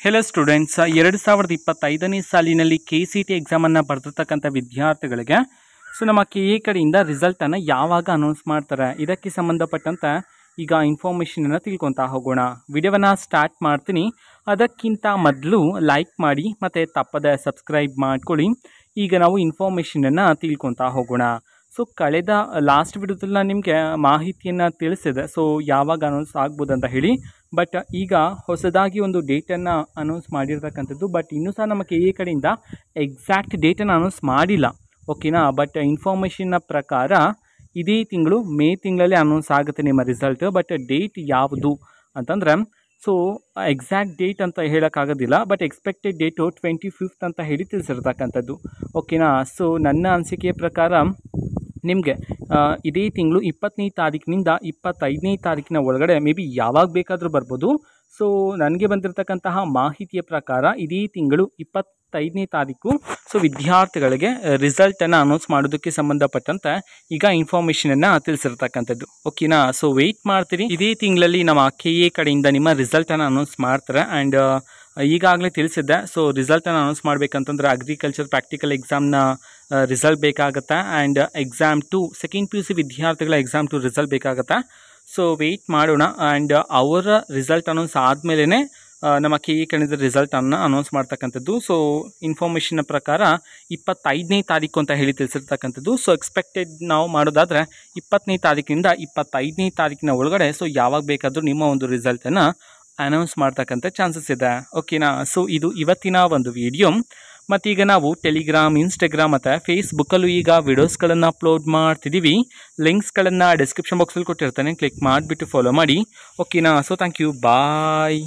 Hello students, 2025ನೇ ಸಾಲಿನಲ್ಲಿ KCT ಎಕ್ಸಾಮನ್ನು ಬರೆದಿರ್ತಕ್ಕಂಥ ವಿದ್ಯಾರ್ಥಿಗಳಿಗೆ ನಮ್ಮ KA ಕಡೆಯಿಂದ ರಿಸಲ್ಟನ್ನು ಯಾವಾಗ ಅನೌನ್ಸ್ ಮಾಡ್ತಾರೆ, ಇದಕ್ಕೆ ಸಂಬಂಧಪಟ್ಟಂತೆ ಈಗ ಇನ್ಫಾರ್ಮೇಷನನ್ನು ತಿಳ್ಕೊತಾ ಹೋಗೋಣ. ವಿಡಿಯೋವನ್ನು ಸ್ಟಾರ್ಟ್ ಮಾಡ್ತೀನಿ. ಅದಕ್ಕಿಂತ ಮೊದಲು ಲೈಕ್ ಮಾಡಿ ಮತ್ತು ತಪ್ಪದೆ ಸಬ್ಸ್ಕ್ರೈಬ್ ಮಾಡ್ಕೊಳ್ಳಿ. ಈಗ ನಾವು ಇನ್ಫಾರ್ಮೇಷನನ್ನು ತಿಳ್ಕೊತಾ ಹೋಗೋಣ. ಕಳೆದ ಲಾಸ್ಟ್ ವಿಡಿಯೋದಲ್ಲಿ ನಾನು ನಿಮಗೆ ಮಾಹಿತಿಯನ್ನು ತಿಳಿಸಿದೆ, ಯಾವಾಗ ಅನೌನ್ಸ್ ಆಗ್ಬೋದು ಅಂತ ಹೇಳಿ. ಬಟ್ ಈಗ ಹೊಸದಾಗಿ ಒಂದು ಡೇಟನ್ನು ಅನೌನ್ಸ್ ಮಾಡಿರ್ತಕ್ಕಂಥದ್ದು. ಬಟ್ ಇನ್ನೂ ಸಹ ನಮ್ಮ KA ಕಡೆಯಿಂದ ಎಕ್ಸಾಕ್ಟ್ ಡೇಟನ್ನು ಅನೌನ್ಸ್ ಮಾಡಿಲ್ಲ, ಓಕೆನಾ. ಬಟ್ ಇನ್ಫಾರ್ಮೇಷನ್ನ ಪ್ರಕಾರ ಇದೇ ತಿಂಗಳು ಮೇ ತಿಂಗಳಲ್ಲೇ ಅನೌನ್ಸ್ ಆಗುತ್ತೆ ನಿಮ್ಮ ರಿಸಲ್ಟ್. ಬಟ್ ಡೇಟ್ ಯಾವುದು ಅಂತಂದರೆ ಎಕ್ಸಾಕ್ಟ್ ಡೇಟ್ ಅಂತ ಹೇಳೋಕ್ಕಾಗೋದಿಲ್ಲ. ಬಟ್ ಎಕ್ಸ್ಪೆಕ್ಟೆಡ್ ಡೇಟು 25th ಅಂತ ಹೇಳಿ ತಿಳಿಸಿರ್ತಕ್ಕಂಥದ್ದು, ಓಕೆನಾ. ನನ್ನ ಅನಿಸಿಕೆಯ ಪ್ರಕಾರ ನಿಮಗೆ ಇದೇ ತಿಂಗಳು 20ನೇ ತಾರೀಕಿನಿಂದ 25ನೇ ತಾರೀಕಿನ ಒಳಗಡೆ ಮೇ ಬಿ ಯಾವಾಗ ಬೇಕಾದರೂ ಬರ್ಬೋದು. ನನಗೆ ಬಂದಿರತಕ್ಕಂತಹ ಮಾಹಿತಿಯ ಪ್ರಕಾರ ಇದೇ ತಿಂಗಳು 25ನೇ ತಾರೀಕು ವಿದ್ಯಾರ್ಥಿಗಳಿಗೆ ರಿಸಲ್ಟನ್ನು ಅನೌನ್ಸ್ ಮಾಡೋದಕ್ಕೆ ಸಂಬಂಧಪಟ್ಟಂತೆ ಈಗ ಇನ್ಫಾರ್ಮೇಷನನ್ನು ತಿಳಿಸಿರ್ತಕ್ಕಂಥದ್ದು, ಓಕೆನಾ. ವೆಯ್ಟ್ ಮಾಡ್ತೀರಿ. ಇದೇ ತಿಂಗಳಲ್ಲಿ ನಮ್ಮ KA ಕಡೆಯಿಂದ ನಿಮ್ಮ ರಿಸಲ್ಟನ್ನು ಅನೌನ್ಸ್ ಮಾಡ್ತಾರೆ. ಆ್ಯಂಡ್ ಈಗಾಗಲೇ ತಿಳಿಸಿದ್ದೆ, ರಿಸಲ್ಟನ್ನು ಅನೌನ್ಸ್ ಮಾಡಬೇಕಂತಂದ್ರೆ ಅಗ್ರಿಕಲ್ಚರ್ ಪ್ರಾಕ್ಟಿಕಲ್ ಎಕ್ಸಾಮ್ನ ರಿಸಲ್ಟ್ ಬೇಕಾಗುತ್ತೆ. ಆ್ಯಂಡ್ ಎಕ್ಸಾಮ್ 2 ಸೆಕೆಂಡ್ PUC ವಿದ್ಯಾರ್ಥಿಗಳ ಎಕ್ಸಾಮ್ 2 ರಿಸಲ್ಟ್ ಬೇಕಾಗುತ್ತೆ. ವೆಯ್ಟ್ ಮಾಡೋಣ. ಆ್ಯಂಡ್ ಅವರ ರಿಸಲ್ಟ್ ಅನೌನ್ಸ್ ಆದಮೇಲೆ ನಮ್ಮ KA ಕಡೆಯಿಂದ ರಿಸಲ್ಟನ್ನು ಅನೌನ್ಸ್ ಮಾಡ್ತಕ್ಕಂಥದ್ದು. ಇನ್ಫಾರ್ಮೇಷನ್ನ ಪ್ರಕಾರ 25ನೇ ತಾರೀಕು ಅಂತ ಹೇಳಿ ತಿಳಿಸಿರ್ತಕ್ಕಂಥದ್ದು. ಎಕ್ಸ್ಪೆಕ್ಟೆಡ್ ನಾವು ಮಾಡೋದಾದರೆ 20ನೇ ತಾರೀಕಿನಿಂದ 25ನೇ ತಾರೀಕಿನ ಒಳಗಡೆ ಯಾವಾಗ ಬೇಕಾದರೂ ನಿಮ್ಮ ಒಂದು ರಿಸಲ್ಟನ್ನು ಅನೌನ್ಸ್ ಮಾಡ್ತಕ್ಕಂಥ ಚಾನ್ಸಸ್ ಇದೆ, ಓಕೆನಾ. ಇದು ಇವತ್ತಿನ ಒಂದು ವಿಡಿಯೋ. ಮತ್ತೀಗ ನಾವು ಟೆಲಿಗ್ರಾಮ್, ಇನ್ಸ್ಟಾಗ್ರಾಮ್ ಮತ್ತು ಫೇಸ್ಬುಕ್ಕಲ್ಲೂ ಈಗ ವಿಡಿಯೋಸ್ಗಳನ್ನು ಅಪ್ಲೋಡ್ ಮಾಡ್ತಿದ್ದೀವಿ. ಲಿಂಕ್ಸ್ಗಳನ್ನು ಡಿಸ್ಕ್ರಿಪ್ಷನ್ ಬಾಕ್ಸಲ್ಲಿ ಕೊಟ್ಟಿರ್ತಾನೆ, ಕ್ಲಿಕ್ ಮಾಡಿಬಿಟ್ಟು ಫಾಲೋ ಮಾಡಿ, ಓಕೆನಾ. Thank you, bye.